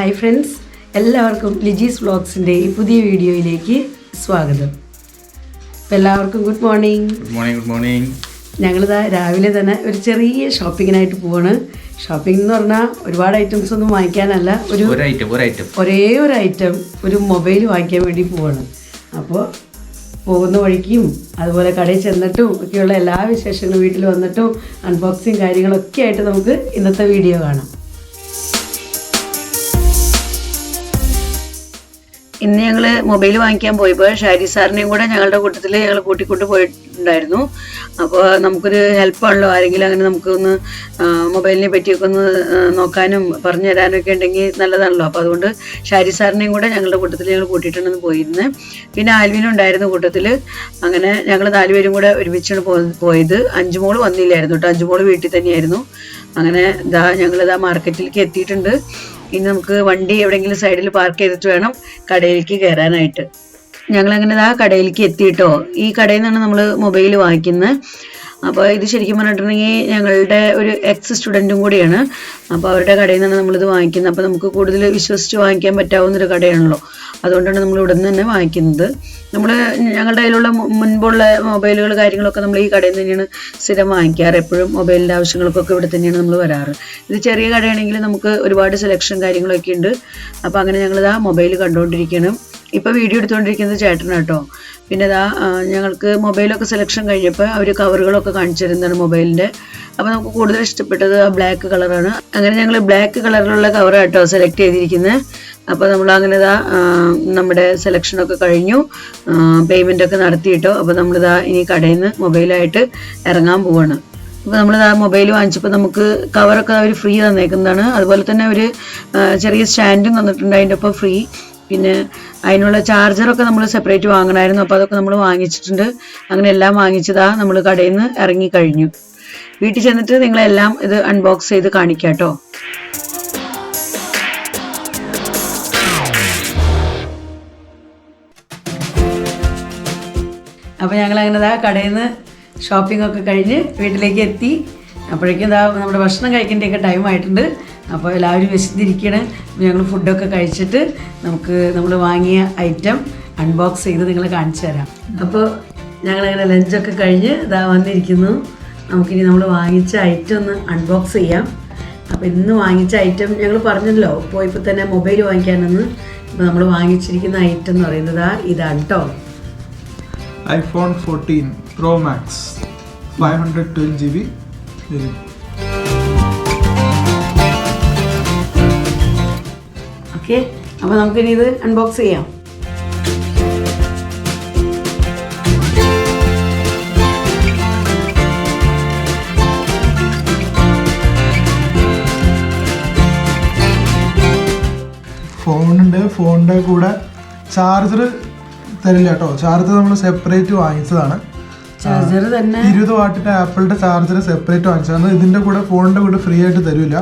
Hi friends, എല്ലാവർക്കും ലിജീസ് വ്ളോഗ്സിൻ്റെ ഈ പുതിയ വീഡിയോയിലേക്ക് സ്വാഗതം. അപ്പോൾ എല്ലാവർക്കും ഗുഡ് മോർണിംഗ്. Good morning. ഞങ്ങളിതാ രാവിലെ തന്നെ ഒരു ചെറിയ ഷോപ്പിങ്ങിനായിട്ട് പോവാണ്. ഷോപ്പിംഗ് എന്ന് പറഞ്ഞാൽ ഒരുപാട് ഐറ്റംസ് ഒന്നും വാങ്ങിക്കാനല്ല, ഒരേ ഒരു ഐറ്റം ഒരു മൊബൈൽ വാങ്ങിക്കാൻ വേണ്ടി പോവാണ്. അപ്പോൾ പോകുന്ന വഴിക്കും അതുപോലെ കടയിൽ ചെന്നിട്ടും ഒക്കെയുള്ള എല്ലാ വിശേഷങ്ങളും വീട്ടിൽ വന്നിട്ടും അൺബോക്സിങ് കാര്യങ്ങളൊക്കെ ആയിട്ട് നമുക്ക് ഇന്നത്തെ വീഡിയോ കാണാം. ഇന്ന് ഞങ്ങൾ മൊബൈൽ വാങ്ങിക്കാൻ പോയപ്പോൾ ഷാരി സാറിനെയും കൂടെ ഞങ്ങളുടെ കൂട്ടത്തിൽ ഞങ്ങൾ കൂട്ടിക്കൊണ്ട് പോയിട്ടുണ്ടായിരുന്നു. അപ്പോൾ നമുക്കൊരു ഹെൽപ്പാണല്ലോ, ആരെങ്കിലും അങ്ങനെ നമുക്കൊന്ന് മൊബൈലിനെ പറ്റിയൊക്കെ ഒന്ന് നോക്കാനും പറഞ്ഞു തരാനൊക്കെ ഉണ്ടെങ്കിൽ നല്ലതാണല്ലോ. അപ്പോൾ അതുകൊണ്ട് ഷാരി സാറിനെയും കൂടെ ഞങ്ങളുടെ കൂട്ടത്തിൽ ഞങ്ങൾ കൂട്ടിയിട്ടുണ്ടെന്ന് പോയിരുന്നത്. പിന്നെ ആൽവിനും ഉണ്ടായിരുന്നു കൂട്ടത്തിൽ. അങ്ങനെ ഞങ്ങൾ 4 പേരും കൂടെ ഒരുമിച്ചാണ് പോയത്. അഞ്ചുമോള് വന്നില്ലായിരുന്നു കേട്ടോ, അഞ്ചുമോള് വീട്ടിൽ തന്നെയായിരുന്നു. അങ്ങനെ ഞങ്ങളിതാ മാർക്കറ്റിലേക്ക് എത്തിയിട്ടുണ്ട്. ഇനി നമുക്ക് വണ്ടി എവിടെയെങ്കിലും സൈഡിൽ പാർക്ക് ചെയ്തിട്ട് വേണം കടയിലേക്ക് കയറാനായിട്ട്. ഞങ്ങളങ്ങനെ കടയിലേക്ക് എത്തിയിട്ടോ. ഈ കടയിൽ നിന്നാണ് നമ്മൾ മൊബൈൽ വാങ്ങിക്കുന്നത്. അപ്പോൾ ഇത് ശരിക്കും പറഞ്ഞിട്ടുണ്ടെങ്കിൽ ഞങ്ങളുടെ ഒരു എക്സ് സ്റ്റുഡൻറ്റും കൂടിയാണ്. അപ്പോൾ അവരുടെ കടയിൽ നിന്നാണ് നമ്മളിത് വാങ്ങിക്കുന്നത്. അപ്പോൾ നമുക്ക് കൂടുതൽ വിശ്വസിച്ച് വാങ്ങിക്കാൻ പറ്റാവുന്നൊരു കടയാണല്ലോ, അതുകൊണ്ടാണ് നമ്മൾ ഇവിടെ നിന്ന് തന്നെ വാങ്ങിക്കുന്നത്. ഞങ്ങളുടെ കയ്യിലുള്ള മുൻപുള്ള മൊബൈലുകൾ കാര്യങ്ങളൊക്കെ നമ്മൾ ഈ കടയിൽ തന്നെയാണ് സ്ഥിരം വാങ്ങിക്കാറ്. എപ്പോഴും മൊബൈലിൻ്റെ ആവശ്യങ്ങൾക്കൊക്കെ ഇവിടെ തന്നെയാണ് നമ്മൾ വരാറ്. ഇത് ചെറിയ കടയാണെങ്കിൽ നമുക്ക് ഒരുപാട് സെലക്ഷൻ കാര്യങ്ങളൊക്കെ ഉണ്ട്. അപ്പോൾ അങ്ങനെ ഞങ്ങളിതാ മൊബൈൽ കണ്ടുകൊണ്ടിരിക്കണം. ഇപ്പോൾ വീഡിയോ എടുത്തുകൊണ്ടിരിക്കുന്നത് ചേട്ടനാട്ടോ. പിന്നെ ഞങ്ങൾക്ക് മൊബൈലൊക്കെ സെലക്ഷൻ കഴിഞ്ഞപ്പോൾ അവർ കവറുകളൊക്കെ കാണിച്ചു തരുന്നതാണ് മൊബൈലിൻ്റെ. അപ്പോൾ നമുക്ക് കൂടുതൽ ഇഷ്ടപ്പെട്ടത് ബ്ലാക്ക് കളറാണ്. അങ്ങനെ ഞങ്ങൾ ബ്ലാക്ക് കളറിലുള്ള കവറാട്ടോ സെലക്ട് ചെയ്തിരിക്കുന്നത്. അപ്പോൾ നമ്മൾ അങ്ങനെ നമ്മുടെ സെലക്ഷനൊക്കെ കഴിഞ്ഞു, പേയ്മെൻറ്റൊക്കെ നടത്തിയിട്ടോ. അപ്പോൾ നമ്മളിതാ ഇനി കടയിൽ നിന്ന് മൊബൈലായിട്ട് ഇറങ്ങാൻ പോവാണ്. അപ്പോൾ നമ്മൾ മൊബൈൽ വാങ്ങിച്ചപ്പോൾ നമുക്ക് കവറൊക്കെ അവർ ഫ്രീ തന്നേക്കുന്നതാണ്. അതുപോലെ തന്നെ ഒരു ചെറിയ സ്റ്റാൻഡും തന്നിട്ടുണ്ട് അതിൻ്റെ ഒപ്പം ഫ്രീ. പിന്നെ അതിനുള്ള ചാർജറൊക്കെ നമ്മൾ സെപ്പറേറ്റ് വാങ്ങണമായിരുന്നു. അപ്പോൾ അതൊക്കെ നമ്മൾ വാങ്ങിച്ചിട്ടുണ്ട്. അങ്ങനെ എല്ലാം വാങ്ങിച്ചതാ നമ്മൾ കടയിൽ നിന്ന് ഇറങ്ങിക്കഴിഞ്ഞു. വീട്ടിൽ ചെന്നിട്ട് നിങ്ങളെല്ലാം ഇത് അൺബോക്സ് ചെയ്ത് കാണിക്കാം കേട്ടോ. അപ്പോൾ ഞങ്ങളങ്ങനെ കടയിൽ നിന്ന് ഷോപ്പിംഗ് ഒക്കെ കഴിഞ്ഞ് വീട്ടിലേക്ക് എത്തി. അപ്പോഴേക്കും നമ്മുടെ ഭക്ഷണം കഴിക്കേണ്ടതൊക്കെ ടൈം ആയിട്ടുണ്ട്. അപ്പോൾ എല്ലാവരും വിശന്നിരിക്കുകയാണ്. ഞങ്ങൾ ഫുഡൊക്കെ കഴിച്ചിട്ട് നമ്മൾ വാങ്ങിയ ഐറ്റം അൺബോക്സ് ചെയ്ത് നിങ്ങളെ കാണിച്ചു തരാം. അപ്പോൾ ഞങ്ങളങ്ങനെ ലഞ്ചൊക്കെ കഴിഞ്ഞ് വന്നിരിക്കുന്നു. നമുക്കിനി നമ്മൾ വാങ്ങിച്ച ഐറ്റം ഒന്ന് അൺബോക്സ് ചെയ്യാം. അപ്പോൾ ഇന്ന് വാങ്ങിച്ച ഐറ്റം ഞങ്ങൾ പറഞ്ഞല്ലോ പോയപ്പോൾ തന്നെ മൊബൈൽ വാങ്ങിക്കാനെന്ന്. അപ്പോൾ നമ്മൾ വാങ്ങിച്ചിരിക്കുന്ന ഐറ്റം എന്ന് പറയുന്നത് ഇതാണ് കേട്ടോ. iPhone 14 Pro Max 512GB. Okay, അപ്പോൾ നമുക്കിനി ഇത് അൺബോക്സ് ചെയ്യാം. ഫോണുണ്ട്, ഫോണിൻ്റെ കൂടെ ചാർജർ തരില്ല കേട്ടോ. ചാർജർ നമ്മൾ സെപ്പറേറ്റ് വാങ്ങിച്ചതാണ്. ചാർജർ തന്നെ 20 വാട്ടിൻ്റെ ആപ്പിളിൻ്റെ ചാർജർ സെപ്പറേറ്റ് വാങ്ങിച്ചതാണ്. ഇതിൻ്റെ കൂടെ ഫോണിൻ്റെ കൂടെ ഫ്രീ ആയിട്ട് തരില്ല.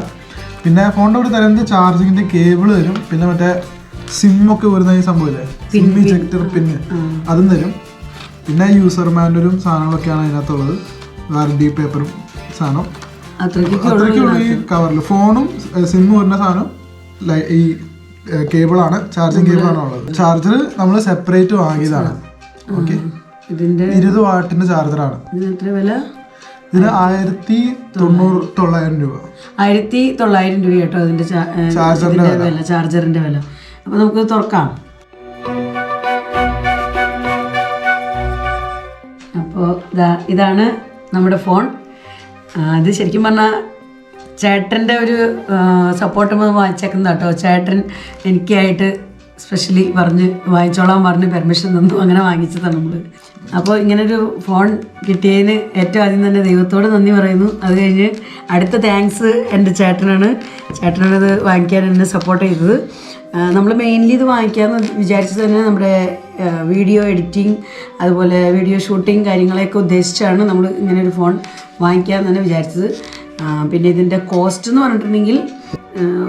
പിന്നെ ഫോണിൻ്റെ കൂടെ തരുന്നത് ചാർജിങ്ങിൻ്റെ കേബിൾ തരും. പിന്നെ മറ്റേ സിമ്മൊക്കെ വരുന്ന ഈ സംഭവമില്ലേ, സിം ഇജക്ടർ പിന്ന്, അതും തരും. പിന്നെ യൂസർ മാനുവലും സാധനങ്ങളൊക്കെയാണ് അതിനകത്തുള്ളത്. വാറണ്ടി പേപ്പറും സാധനം അത്രയ്ക്കുള്ള ഈ കവറിൽ. ഫോണും സിമ്മും വരുന്ന സാധനം ഈ കേബിളാണ്, ചാർജിങ് കേബിളാണ് ഉള്ളത്. ചാർജർ നമ്മൾ സെപ്പറേറ്റ് വാങ്ങിയതാണ്. ഓക്കെ, 20 വാട്ടിന്റെ ചാർജറാണ്. വില ഇതിന് 1900 രൂപ. 1900 രൂപ കേട്ടോ ഇതിന്റെ ചാർജറിന്റെ വില. അപ്പൊ നമുക്ക് തുറക്കാം. അപ്പോൾ ഇതാണ് നമ്മുടെ ഫോൺ. ഇത് ശരിക്കും പറഞ്ഞാൽ ചേട്ടൻ്റെ ഒരു സപ്പോർട്ട് വാങ്ങിച്ചേക്കുന്ന കേട്ടോ. ചേട്ടൻ എനിക്കായിട്ട് സ്പെഷ്യലി വാങ്ങിച്ചോളാൻ പറഞ്ഞ് പെർമിഷൻ തന്നു. അങ്ങനെ വാങ്ങിച്ചതാണ് നമ്മൾ. അപ്പോൾ ഇങ്ങനൊരു ഫോൺ കിട്ടിയതിന് ഏറ്റവും ആദ്യം തന്നെ ദൈവത്തോട് നന്ദി പറയുന്നു. അത് കഴിഞ്ഞ് അടുത്ത താങ്ക്സ് എൻ്റെ ചേട്ടനാണിത് വാങ്ങിക്കാൻ എന്നെ സപ്പോർട്ട് ചെയ്തത്. നമ്മൾ മെയിൻലി ഇത് വാങ്ങിക്കാമെന്ന് വിചാരിച്ചത് തന്നെ നമ്മുടെ വീഡിയോ എഡിറ്റിംഗ് അതുപോലെ വീഡിയോ ഷൂട്ടിങ് കാര്യങ്ങളെയൊക്കെ ഉദ്ദേശിച്ചാണ് നമ്മൾ ഇങ്ങനൊരു ഫോൺ വാങ്ങിക്കാമെന്ന് തന്നെ വിചാരിച്ചത്. പിന്നെ ഇതിൻ്റെ കോസ്റ്റ് എന്ന് പറഞ്ഞിട്ടുണ്ടെങ്കിൽ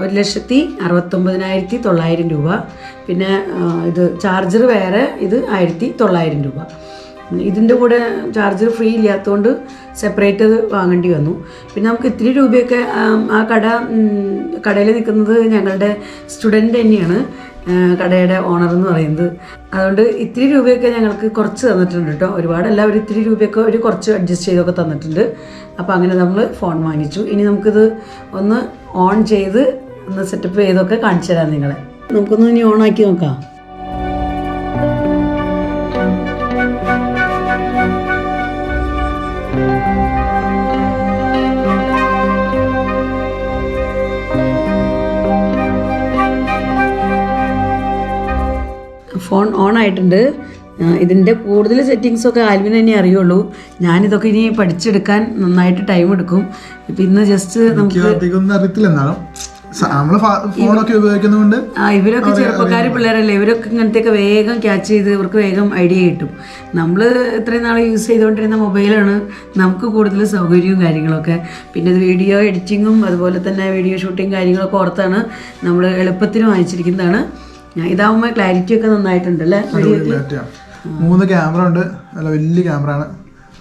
1,69,900 രൂപ. പിന്നെ ഇത് ചാർജർ വേറെ, ഇത് 1,900 രൂപ. ഇതിൻ്റെ കൂടെ ചാർജർ ഫ്രീ ഇല്ലാത്തതുകൊണ്ട് സെപ്പറേറ്റ് അത് വാങ്ങേണ്ടി വന്നു. പിന്നെ നമുക്ക് ഇത്തിരി രൂപയൊക്കെ ആ കടയിൽ നിൽക്കുന്നത് ഞങ്ങളുടെ സ്റ്റുഡൻ്റ് തന്നെയാണ് കടയുടെ ഓണർ എന്ന് പറയുന്നത്. അതുകൊണ്ട് ഇത്തിരി രൂപയൊക്കെ ഞങ്ങൾക്ക് കുറച്ച് തന്നിട്ടുണ്ട് കേട്ടോ. ഒരുപാടല്ല, ഒരു ഇത്തിരി രൂപയൊക്കെ ഒരു കുറച്ച് അഡ്ജസ്റ്റ് ചെയ്തൊക്കെ തന്നിട്ടുണ്ട്. അപ്പോൾ അങ്ങനെ നമ്മൾ ഫോൺ വാങ്ങിച്ചു. ഇനി നമുക്കിത് ഒന്ന് ഓൺ ചെയ്ത് ഒന്ന് സെറ്റപ്പ് ചെയ്തൊക്കെ കാണിച്ചു തരാം നിങ്ങളെ. നമുക്കൊന്ന് ഇനി ഓണാക്കി നോക്കാം. ഫോൺ ഓൺ ആയിട്ടുണ്ട്. ഇതിൻ്റെ കൂടുതൽ സെറ്റിങ്സൊക്കെ ആൽവിന് തന്നെ അറിയുള്ളൂ. ഞാനിതൊക്കെ ഇനി പഠിച്ചെടുക്കാൻ നന്നായിട്ട് ടൈം എടുക്കും. ഇപ്പം ഇന്ന് ജസ്റ്റ് നമുക്ക് ഇവരൊക്കെ ചെറുപ്പക്കാർ പിള്ളേരല്ലേ, ഇവരൊക്കെ ഇങ്ങനത്തെയൊക്കെ വേഗം ക്യാച്ച് ചെയ്ത് ഇവർക്ക് വേഗം ഐഡിയ കിട്ടും. നമ്മൾ ഇത്രയും നാൾ യൂസ് ചെയ്തുകൊണ്ടിരുന്ന മൊബൈലാണ് നമുക്ക് കൂടുതൽ സൗകര്യവും കാര്യങ്ങളൊക്കെ. പിന്നെ ഇത് വീഡിയോ എഡിറ്റിങ്ങും അതുപോലെ തന്നെ വീഡിയോ ഷൂട്ടിങ് കാര്യങ്ങളൊക്കെ ഓർത്താണ് നമ്മൾ എളുപ്പത്തിന് വാങ്ങിച്ചിരിക്കുന്നതാണ്. ഇതാവുമ്പോൾ ക്ലാരിറ്റി ഒക്കെ നന്നായിട്ടുണ്ട് അല്ലേ? 3 ക്യാമറ ഉണ്ട്, നല്ല വലിയ ക്യാമറ ആണ്,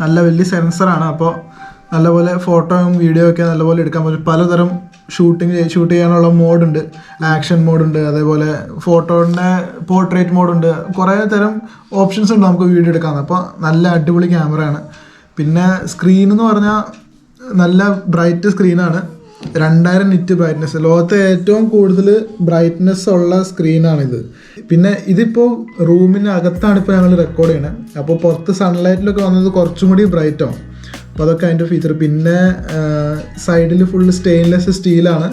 നല്ല വലിയ സെൻസറാണ്. അപ്പോൾ നല്ലപോലെ ഫോട്ടോയും വീഡിയോ ഒക്കെ നല്ലപോലെ എടുക്കാൻ പറ്റും. പലതരം ഷൂട്ട് ചെയ്യാനുള്ള മോഡുണ്ട്, ആക്ഷൻ മോഡുണ്ട്, അതേപോലെ ഫോട്ടോയുടെ പോർട്രേറ്റ് മോഡുണ്ട്, കുറേ തരം ഓപ്ഷൻസ് ഉണ്ട് നമുക്ക് വീഡിയോ എടുക്കാൻ. അപ്പോൾ നല്ല അടിപൊളി ക്യാമറയാണ്. പിന്നെ സ്ക്രീൻ എന്ന് പറഞ്ഞാൽ നല്ല ബ്രൈറ്റ് സ്ക്രീനാണ്, 2000 നിറ്റ് ബ്രൈറ്റ്നെസ്, ലോകത്തെ ഏറ്റവും കൂടുതൽ ബ്രൈറ്റ്നെസ് ഉള്ള സ്ക്രീനാണിത്. പിന്നെ ഇതിപ്പോൾ റൂമിനകത്താണ് ഇപ്പോൾ ഞങ്ങൾ റെക്കോർഡ് ചെയ്യണത്. അപ്പോൾ പുറത്ത് സൺലൈറ്റിലൊക്കെ വന്നത് കുറച്ചും കൂടി ബ്രൈറ്റ് ആവും. അപ്പോൾ അതൊക്കെ അതിൻ്റെ ഫീച്ചർ. പിന്നെ സൈഡിൽ ഫുള്ള് സ്റ്റെയിൻലെസ് സ്റ്റീലാണ്.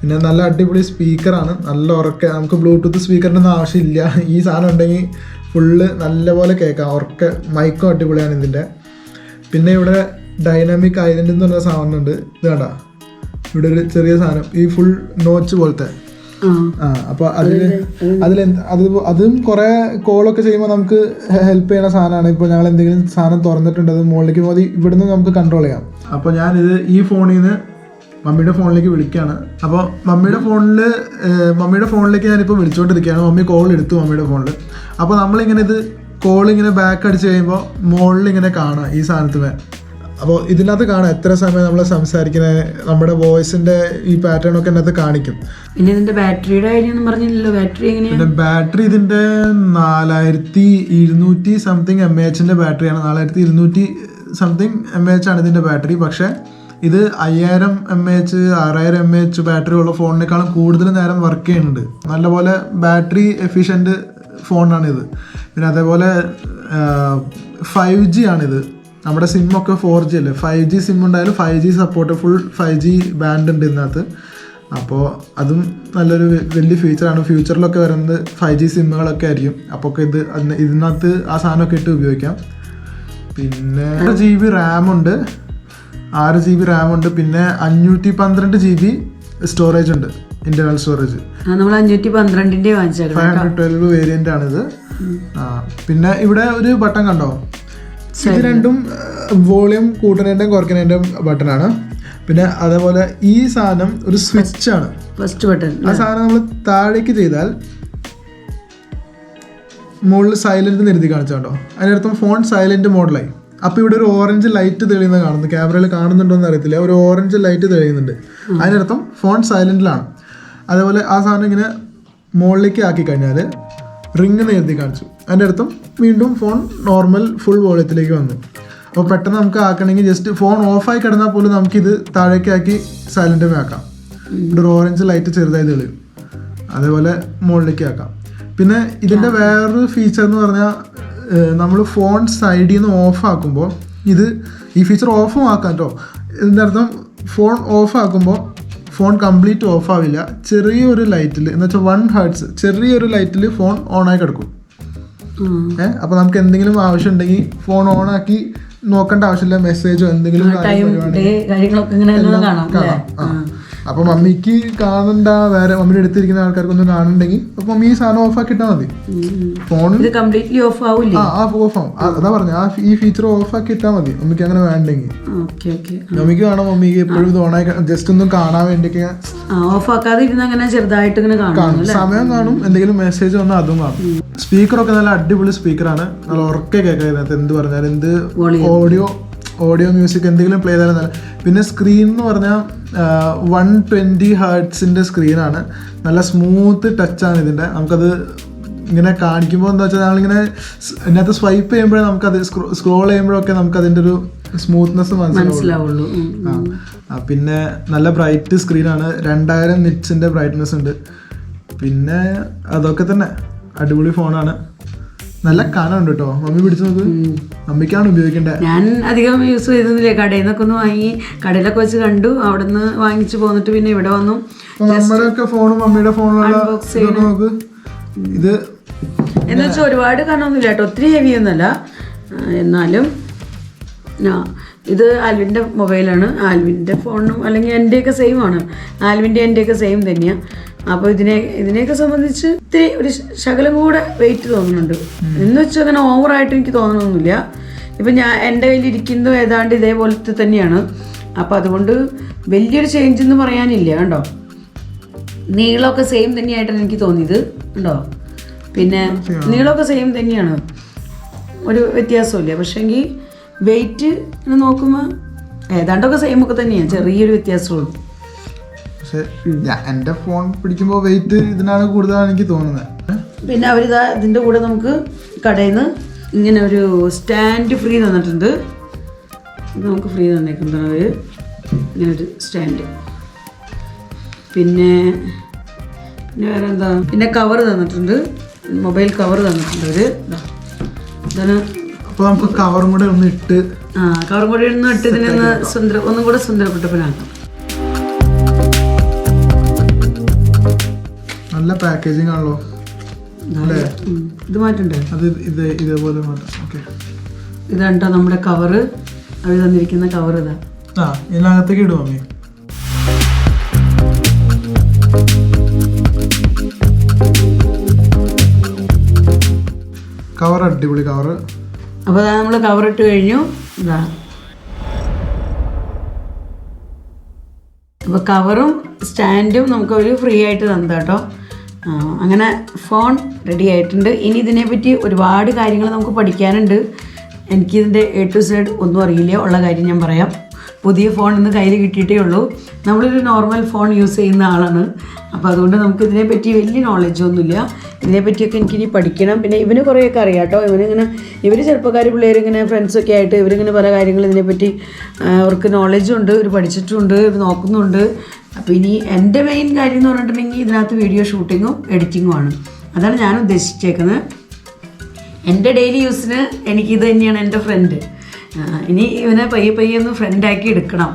പിന്നെ നല്ല അടിപൊളി സ്പീക്കറാണ്, നല്ല ഉറക്കെ. നമുക്ക് ബ്ലൂടൂത്ത് സ്പീക്കറിൻ്റെ ഒന്നും ആവശ്യമില്ല. ഈ സാധനം ഉണ്ടെങ്കിൽ ഫുള്ള് നല്ലപോലെ കേൾക്കാം. ഉറക്കെ മൈക്കും അടിപൊളിയാണ് ഇതിൻ്റെ. പിന്നെ ഇവിടെ ഡൈനാമിക് ഐലൻഡ് എന്ന് പറഞ്ഞ സാധനം ഉണ്ട്. ഇത് കണ്ട, ഇവിടെ ഒരു ചെറിയ സാധനം, ഈ ഫുൾ നോച്ച് പോലത്തെ. അപ്പോൾ അതും കുറേ കോളൊക്കെ ചെയ്യുമ്പോൾ നമുക്ക് ഹെൽപ്പ് ചെയ്യുന്ന സാധനമാണ്. ഇപ്പോൾ ഞങ്ങൾ എന്തെങ്കിലും സാധനം തുറന്നിട്ടുണ്ട്, അത് മുകളിലേക്ക് മതി, ഇവിടുന്ന് നമുക്ക് കൺട്രോൾ ചെയ്യാം. അപ്പോൾ ഞാനിത് ഈ ഫോണിൽ നിന്ന് മമ്മിയുടെ ഫോണിലേക്ക് വിളിക്കുകയാണ്. അപ്പോൾ മമ്മിയുടെ ഫോണിലേക്ക് ഞാനിപ്പോൾ വിളിച്ചുകൊണ്ടിരിക്കുകയാണ്. മമ്മി കോൾ എടുത്തു മമ്മിയുടെ ഫോണിൽ. അപ്പോൾ നമ്മളിങ്ങനെ ഇത് കോളിങ്ങനെ ബാക്ക് അടിച്ച് കഴിയുമ്പോൾ മുകളിൽ ഇങ്ങനെ കാണാം ഈ സാധനത്തിന്. അപ്പോൾ ഇതിനകത്ത് കാണാം എത്ര സമയം നമ്മൾ സംസാരിക്കുന്നത്, നമ്മുടെ വോയിസിൻ്റെ ഈ പാറ്റേൺ ഒക്കെ ഇതിനകത്ത് കാണിക്കും. പിന്നെ ഇതിൻ്റെ ബാറ്ററിയുടെ കാര്യം പറഞ്ഞില്ലല്ലോ. ബാറ്ററി എങ്ങനെയാണ്? പിന്നെ ബാറ്ററി ഇതിൻ്റെ 4200 സംതിങ് mAh ബാറ്ററിയാണ്. 4200 സംതിങ് mAh ആണ് ഇതിൻ്റെ ബാറ്ററി. പക്ഷേ ഇത് 5000 mAh 6000 mAh ബാറ്ററി ഉള്ള ഫോണിനേക്കാളും കൂടുതൽ നേരം വർക്ക് ചെയ്യുന്നുണ്ട്. നല്ലപോലെ ബാറ്ററി എഫിഷ്യൻറ്റ് ഫോണാണിത്. പിന്നെ അതേപോലെ 5G ആണിത്. നമ്മുടെ സിമ്മൊക്കെ 4G അല്ലേ, 5G സിം ഉണ്ടായാലും 5G support, full 5G band ഉണ്ട് ഇതിനകത്ത്. അപ്പോൾ അതും നല്ലൊരു വലിയ ഫീച്ചറാണ്. ഫ്യൂച്ചറിലൊക്കെ വരുന്നത് 5G സിമ്മുകളൊക്കെ ആയിരിക്കും. അപ്പോൾ ഒക്കെ ഇതിനകത്ത് ആ സാധനമൊക്കെ ഇട്ട് ഉപയോഗിക്കാം. പിന്നെ 6 GB റാം ഉണ്ട്, 6 GB റാം ഉണ്ട്. പിന്നെ 512 GB സ്റ്റോറേജ് ഉണ്ട്, ഇന്റർണൽ സ്റ്റോറേജ്. നമ്മൾ 512 വാങ്ങിച്ചത് 512 വേരിയന്റ് ആണിത്. പിന്നെ ഇവിടെ ഒരു ബട്ടൺ കണ്ടോ, ഇത് രണ്ടും വോളിയം കൂട്ടുന്നതിൻ്റെയും കുറയ്ക്കുന്നതിൻ്റെയും ബട്ടണാണ്. പിന്നെ അതേപോലെ ഈ സാധനം ഒരു സ്വിച്ച് ആണ്, ഫസ്റ്റ് ബട്ടൺ. ആ സാധനം നമ്മൾ താഴേക്ക് ചെയ്താൽ മുകളിൽ സൈലന്റ് എഴുതി കാണിച്ചാണ്ടോ, അതിനർത്ഥം ഫോൺ സൈലന്റ് മോഡലായി. അപ്പോൾ ഇവിടെ ഒരു ഓറഞ്ച് ലൈറ്റ് തെളിയുന്നത് കാണുന്നു, ക്യാമറയിൽ കാണുന്നുണ്ടോ എന്ന് അറിയത്തില്ല, ഒരു ഓറഞ്ച് ലൈറ്റ് തെളിയുന്നുണ്ട്, അതിനർത്ഥം ഫോൺ സൈലന്റിലാണ്. അതേപോലെ ആ സാധനം ഇങ്ങനെ മുകളിലേക്ക് ആക്കി കഴിഞ്ഞാൽ റിങ് എന്ന് എഴുതി കാണിച്ചു, അതിൻ്റെ അർത്ഥം വീണ്ടും ഫോൺ നോർമൽ ഫുൾ വോളിയത്തിലേക്ക് വന്നു. അപ്പോൾ പെട്ടെന്ന് നമുക്ക് ആക്കണമെങ്കിൽ ജസ്റ്റ് ഫോൺ ഓഫായി കിടന്നാൽ പോലും നമുക്കിത് താഴേക്ക് ആക്കി സൈലൻറ്റ് ആക്കാം. ഇവിടെ ഒരു ഓറഞ്ച് ലൈറ്റ് ചെറുതായി തെളിയും, അതേപോലെ മുകളിലേക്ക് ആക്കാം. പിന്നെ ഇതിൻ്റെ വേറൊരു ഫീച്ചർ എന്ന് പറഞ്ഞാൽ നമ്മൾ ഫോൺ സൈഡിൽ നിന്ന് ഓഫ് ആക്കുമ്പോൾ ഈ ഫീച്ചർ ഓഫും ആക്കാം കേട്ടോ. ഇതിൻ്റെ അർത്ഥം ഫോൺ ഓഫ് ആക്കുമ്പോൾ ഫോൺ കംപ്ലീറ്റ് ഓഫ് ആവില്ല, ചെറിയൊരു ലൈറ്റിൽ എന്ന് വെച്ചാൽ 1 Hz ചെറിയൊരു ലൈറ്റിൽ ഫോൺ ഓണായി കിടക്കും. അപ്പോൾ നമുക്ക് എന്തെങ്കിലും ആവശ്യം ഉണ്ടെങ്കിൽ ഫോൺ ഓണാക്കി നോക്കേണ്ട ആവശ്യമില്ല, മെസ്സേജോ എന്തെങ്കിലും കാര്യങ്ങളൊക്കെ കാണാം. അപ്പൊ മമ്മിക്ക് കാണണ്ട, വേറെ മമ്മിയുടെ അടുത്തിരിക്കുന്ന ആൾക്കാർക്കൊന്നും കാണുന്നുണ്ടെങ്കിൽ അപ്പൊ മമ്മി ഈ സാധനം ഓഫ് ആക്കി ഇട്ടാൽ മതി. ഫോണിൽ കംപ്ലീറ്റ്ലി ഓഫ് ആവില്ല. ഓഫ് ആവും. അതാ പറഞ്ഞ ഈ ഫീച്ചർ ഓഫ് ആക്കി ഇട്ടാൽ മതി മമ്മിക്ക് അങ്ങനെ വേണ്ടെങ്കിൽ. മമ്മിക്ക് കാണാം, മമ്മിക്ക് എപ്പോഴും ഇത് ഓണായി ജസ്റ്റ് ഒന്നും കാണാൻ വേണ്ടിയൊക്കെ ഓഫ് ആക്കാതെ ഇരുന്ന് അങ്ങനെ ചെറുതായിട്ട് ഇങ്ങനെ കാണും, സമയം കാണും, എന്തെങ്കിലും മെസ്സേജ് വന്നാൽ അതും കാണും. സ്പീക്കറൊക്കെ നല്ല അടിപൊളി സ്പീക്കറാണ്, നല്ല ഉറക്കെ കേൾക്കാം ഇതിനകത്ത്. എന്ത് പറഞ്ഞാലും എന്ത് ഓഡിയോ മ്യൂസിക് എന്തെങ്കിലും പ്ലേ ചെയ്താലും നല്ല. പിന്നെ സ്ക്രീൻ എന്ന് പറഞ്ഞാൽ 120 ഹെർട്സിൻ്റെ സ്ക്രീനാണ്, നല്ല സ്മൂത്ത് ടച്ചാണ് ഇതിൻ്റെ. നമുക്കത് ഇങ്ങനെ കാണിക്കുമ്പോൾ എന്താ വെച്ചാൽ നമ്മളിങ്ങനെ ഇതിനകത്ത് സ്വൈപ്പ് ചെയ്യുമ്പോഴേ നമുക്കത് സ്ക്രോൾ ചെയ്യുമ്പോഴൊക്കെ നമുക്ക് അതിൻ്റെ ഒരു സ്മൂത്ത്നെസ് മനസ്സിലാവുള്ളൂ. പിന്നെ നല്ല ബ്രൈറ്റ് സ്ക്രീനാണ്, 2000 നിറ്റ്സിൻ്റെ ബ്രൈറ്റ്നെസ് ഉണ്ട്. പിന്നെ അതൊക്കെ തന്നെ അടിപൊളി ഫോണാണ്, നല്ല കനമുണ്ട് കേട്ടോ. മമ്മി പിടിച്ചു നോക്ക്, മമ്മിക്കാണ് ഉപയോഗിക്കേണ്ടത്. ഞാൻ അധികം യൂസ് ചെയ്തില്ല, കടയിൽ നിന്നൊക്കെ ഒന്ന് വാങ്ങി, കടയിലൊക്കെ വെച്ച് കണ്ടു, അവിടെ നിന്ന് വാങ്ങിച്ചു പോന്നിട്ട് പിന്നെ ഇവിടെ വന്നു. നമ്മുടെ ഒക്കെ ഫോണും മമ്മിയുടെ ഫോണിലുള്ള നോക്ക്. ഇത് എന്ന് വെച്ചാൽ ഒരുപാട് കനമൊന്നുമില്ല കേട്ടോ, ഒത്തിരി ഹെവി ഒന്നുമല്ല. എന്നാലും ഇത് ആൽവിൻ്റെ മൊബൈലാണ്, ആൽവിൻ്റെ ഫോണും അല്ലെങ്കിൽ എൻ്റെയൊക്കെ സെയിം ആണ്, എൻ്റെയൊക്കെ സെയിം തന്നെയാണ്. അപ്പോൾ ഇതിനെയൊക്കെ സംബന്ധിച്ച് ഇത്തിരി ഒരു ശകലം കൂടെ വെയിറ്റ് തോന്നുന്നുണ്ട്. എന്ന് വെച്ചാൽ അങ്ങനെ ഓവറായിട്ട് എനിക്ക് തോന്നണമൊന്നുമില്ല. ഇപ്പം എൻ്റെ കയ്യിൽ ഇരിക്കുന്നത് ഏതാണ്ട് ഇതേപോലത്തെ തന്നെയാണ്. അപ്പോൾ അതുകൊണ്ട് വലിയൊരു ചേഞ്ച് എന്ന് പറയാനില്ല കേട്ടോ. നീളമൊക്കെ സെയിം തന്നെയായിട്ടാണ് എനിക്ക് തോന്നിയത് കേട്ടോ. പിന്നെ നീളമൊക്കെ സെയിം തന്നെയാണ്, ഒരു വ്യത്യാസമില്ല. പക്ഷേങ്കിൽ വെയിറ്റ് നോക്കുമ്പോൾ ഏതാണ്ടൊക്കെ സെയിം ഒക്കെ തന്നെയാണ്, ചെറിയൊരു വ്യത്യാസമുള്ളൂ. പക്ഷെ എൻ്റെ ഫോൺ പിടിക്കുമ്പോൾ വെയിറ്റ് ഇതിനാണ് കൂടുതലാണ് എനിക്ക് തോന്നുന്നത്. പിന്നെ അവരിതാ ഇതിൻ്റെ കൂടെ നമുക്ക് കടയിൽ നിന്ന് ഇങ്ങനെ ഒരു സ്റ്റാൻഡ് ഫ്രീ തന്നിട്ടുണ്ട്. ഇത് നമുക്ക് ഫ്രീ തന്നേക്കുന്നതാണ് അവർ, ഇങ്ങനൊരു സ്റ്റാൻഡ്. പിന്നെ വേറെ എന്താ, പിന്നെ കവർ തന്നിട്ടുണ്ട്, മൊബൈൽ കവർ തന്നിട്ടുണ്ട് അവർ. ഇതാണ്. അപ്പോൾ നമുക്ക് കവറും കൂടെ ഒന്ന് ഇട്ട് കവറും കൂടെ ഒന്ന് ഇട്ട് ഇതിനൊന്ന് ഒന്നും കൂടെ സുന്ദരപ്പെട്ടപ്പനാക്കാം. നല്ല പാക്കേജിങ് ആണല്ലോ. ഇത് മാറ്റണ്ടേ? അത് ഇതേപോലെ മാറ്റാം. ഓക്കെ, ഇതാണ്ടോ നമ്മുടെ കവറ്, അവർ തന്നിരിക്കുന്ന കവർ. ഇതാ ഇതിനകത്തേക്ക് ഇടും മമ്മി. കവർ അടിപൊളി കവർ. അപ്പോൾ നമ്മൾ കവർ ഇട്ട് കഴിഞ്ഞു. ഇതാ അപ്പോൾ കവറും സ്റ്റാൻഡും നമുക്ക് ഒരു ഫ്രീ ആയിട്ട് തന്നതാ കേട്ടോ. അങ്ങനെ ഫോൺ റെഡി ആയിട്ടുണ്ട്. ഇനി ഇതിനെപ്പറ്റി ഒരുപാട് കാര്യങ്ങൾ നമുക്ക് പഠിക്കാനുണ്ട്. എനിക്കിതിൻ്റെ A to Z ഒന്നും അറിയില്ല, ഉള്ള കാര്യം ഞാൻ പറയാം. പുതിയ ഫോൺ ഇന്ന് കയ്യിൽ കിട്ടിയിട്ടേ ഉള്ളൂ. നമ്മളൊരു നോർമൽ ഫോൺ യൂസ് ചെയ്യുന്ന ആളാണ്, അപ്പോൾ അതുകൊണ്ട് നമുക്ക് ഇതിനെപ്പറ്റി വലിയ നോളജൊന്നുമില്ല. ഇതിനെപ്പറ്റിയൊക്കെ എനിക്കിനി പഠിക്കണം. പിന്നെ ഇവന് കുറേയൊക്കെ അറിയാം കേട്ടോ. ഇവർ ചെറുപ്പക്കാർ പിള്ളേരിങ്ങനെ ഫ്രണ്ട്സൊക്കെ ആയിട്ട് ഇവരിങ്ങനെ പല കാര്യങ്ങൾ ഇതിനെപ്പറ്റി അവർക്ക് നോളജും ഉണ്ട്, ഇവർ പഠിച്ചിട്ടുമുണ്ട്, ഇവർ നോക്കുന്നുണ്ട്. അപ്പോൾ ഇനി എൻ്റെ മെയിൻ കാര്യം എന്ന് പറഞ്ഞിട്ടുണ്ടെങ്കിൽ ഇതിനകത്ത് വീഡിയോ ഷൂട്ടിങ്ങും എഡിറ്റിങ്ങും ആണ്. അതാണ് ഞാൻ ഉദ്ദേശിച്ചേക്കുന്നത്. എൻ്റെ ഡെയിലി യൂസിന് എനിക്കിത് തന്നെയാണ് എൻ്റെ ഫ്രണ്ട്. ഇനി ഇവനെ പയ്യെ ഒന്ന് ഫ്രണ്ടാക്കി എടുക്കണം.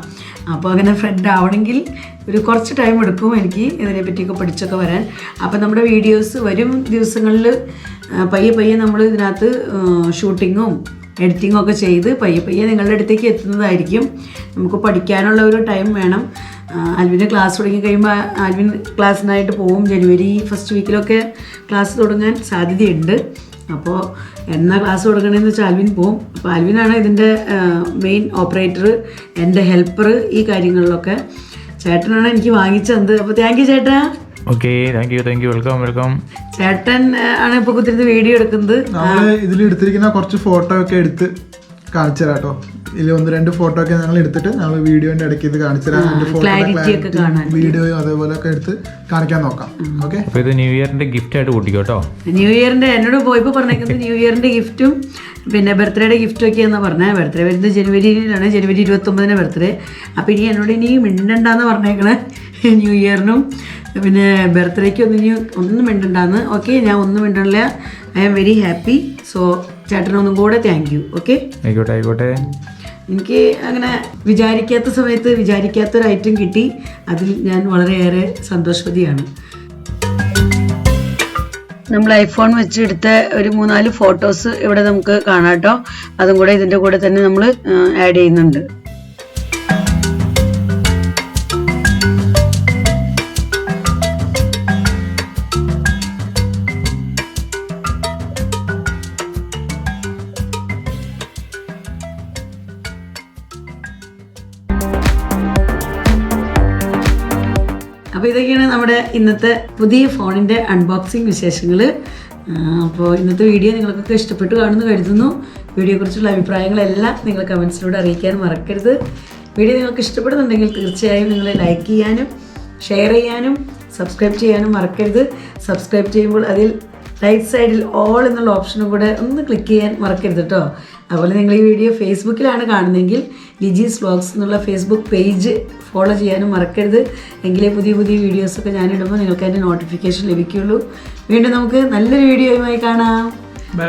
അപ്പോൾ അങ്ങനെ ഫ്രണ്ട് ആവണമെങ്കിൽ ഒരു കുറച്ച് ടൈം എടുക്കും എനിക്ക് ഇതിനെപ്പറ്റിയൊക്കെ പഠിച്ചൊക്കെ വരാൻ. അപ്പോൾ നമ്മുടെ വീഡിയോസ് വരും ദിവസങ്ങളിൽ പയ്യെ നമ്മൾ ഇതിനകത്ത് ഷൂട്ടിങ്ങും എഡിറ്റിങ്ങും ഒക്കെ ചെയ്ത് പയ്യെ നിങ്ങളുടെ അടുത്തേക്ക് എത്തുന്നതായിരിക്കും. നമുക്ക് പഠിക്കാനുള്ള ഒരു ടൈം വേണം. ആൽവിൻ്റെ ക്ലാസ് തുടങ്ങി കഴിയുമ്പോൾ ആൽവിൻ ക്ലാസ്സിനായിട്ട് പോവും. ജനുവരി ഫസ്റ്റ് വീക്കിലൊക്കെ ക്ലാസ് തുടങ്ങാൻ സാധ്യതയുണ്ട്. അപ്പോൾ എന്നാ ക്ലാസ് തുടങ്ങണമെന്ന് വെച്ചാൽ ആൽവിൻ പോവും. അപ്പോൾ ആൽവിനാണ് ഇതിൻ്റെ മെയിൻ ഓപ്പറേറ്റർ, എൻ്റെ ഹെൽപ്പർ ഈ കാര്യങ്ങളിലൊക്കെ. ചേട്ടനാണ് എനിക്ക് വാങ്ങിച്ചത്. അപ്പോൾ താങ്ക് യു ചേട്ടാ. Okay, thank you, welcome. ചേട്ടൻ ആണ് ഇപ്പോൾ കുത്തിരുന്ന് വീഡിയോ എടുക്കുന്നത്. ഇതിൽ എടുത്തിരിക്കുന്ന കുറച്ച് ഫോട്ടോ ഒക്കെ എടുത്ത് കാണിച്ചു തരാം കേട്ടോ. ഇതിൽ 1-2 ഫോട്ടോ ഒക്കെ ഞങ്ങൾ എടുത്തിട്ട് ഞങ്ങൾ വീഡിയോന്റെ ഇടയ്ക്ക് ഇത് കാണിച്ചു തരാം. വീഡിയോയും അതേപോലെ ഒക്കെ എടുത്ത് കാണിക്കാൻ നോക്കാം. ഓക്കെ, അപ്പോൾ ഇത് ന്യൂ ഇയറിന്റെ ഗിഫ്റ്റ് ആയിട്ട് കൂട്ടിക്കോ കേട്ടോ. ന്യൂ ഇയറിന്റെ എന്നോട് പോയപ്പോൾ പറഞ്ഞേക്കുന്നത് ന്യൂ ഇയറിന്റെ ഗിഫ്റ്റും പിന്നെ ബർത്ത്ഡേയുടെ ഗിഫ്റ്റും ഒക്കെയാണെന്ന് പറഞ്ഞത്. ബർത്ത്ഡേ വരുന്നത് ജനുവരിയിലാണ്, ജനുവരി 29 ബർത്ത്ഡേ. അപ്പോൾ ഇനി മിണ്ടണ്ടെന്ന് പറഞ്ഞേക്കണേ ന്യൂ ഇയറിനും പിന്നെ ബർത്ത്ഡേക്ക് ഒന്നും മിണ്ടണ്ടെന്ന്. ഓക്കെ, ഞാൻ ഒന്നും മിണ്ടണില്ല. I am very happy. So ചേട്ടനൊന്നും കൂടെ താങ്ക് യു. ഓക്കെ, ആയിക്കോട്ടെ. എനിക്ക് അങ്ങനെ വിചാരിക്കാത്ത സമയത്ത് വിചാരിക്കാത്തൊരു ഐറ്റം കിട്ടി. അതിൽ ഞാൻ വളരെയേറെ സന്തോഷവതിയാണ്. നമ്മൾ ഐഫോൺ വെച്ചെടുത്ത ഒരു 3-4 ഫോട്ടോസ് ഇവിടെ നമുക്ക് കാണാം കേട്ടോ. അതും കൂടെ ഇതിൻ്റെ കൂടെ തന്നെ നമ്മൾ ആഡ് ചെയ്യുന്നുണ്ട്. അപ്പോൾ ഇതൊക്കെയാണ് നമ്മുടെ ഇന്നത്തെ പുതിയ ഫോണിൻ്റെ അൺബോക്സിങ് വിശേഷങ്ങൾ. അപ്പോൾ ഇന്നത്തെ വീഡിയോ നിങ്ങൾക്കൊക്കെ ഇഷ്ടപ്പെട്ടു കാണുമെന്ന് കരുതുന്നു. വീഡിയോയെക്കുറിച്ചുള്ള അഭിപ്രായങ്ങളെല്ലാം നിങ്ങൾ കമൻസിലൂടെ അറിയിക്കാൻ മറക്കരുത്. വീഡിയോ നിങ്ങൾക്ക് ഇഷ്ടപ്പെടുന്നുണ്ടെങ്കിൽ തീർച്ചയായും നിങ്ങൾ ലൈക്ക് ചെയ്യാനും ഷെയർ ചെയ്യാനും സബ്സ്ക്രൈബ് ചെയ്യാനും മറക്കരുത്. സബ്സ്ക്രൈബ് ചെയ്യുമ്പോൾ അതിൽ റൈറ്റ് സൈഡിൽ ഓൾ എന്നുള്ള ഓപ്ഷനും കൂടെ ഒന്ന് ക്ലിക്ക് ചെയ്യാൻ മറക്കരുത് കേട്ടോ. അതുപോലെ നിങ്ങൾ ഈ വീഡിയോ ഫേസ്ബുക്കിലാണ് കാണുന്നതെങ്കിൽ ലിജീസ് വ്ളോഗ്സ് എന്നുള്ള ഫേസ്ബുക്ക് പേജ് ഫോളോ ചെയ്യാനും മറക്കരുത്. എങ്കിലേ പുതിയ പുതിയ വീഡിയോസൊക്കെ ഞാനിടുമ്പോൾ നിങ്ങൾക്ക് അതിൻ്റെ നോട്ടിഫിക്കേഷൻ ലഭിക്കുകയുള്ളൂ. വീണ്ടും നമുക്ക് നല്ലൊരു വീഡിയോയുമായി കാണാം.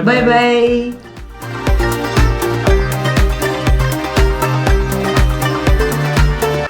Bye bye.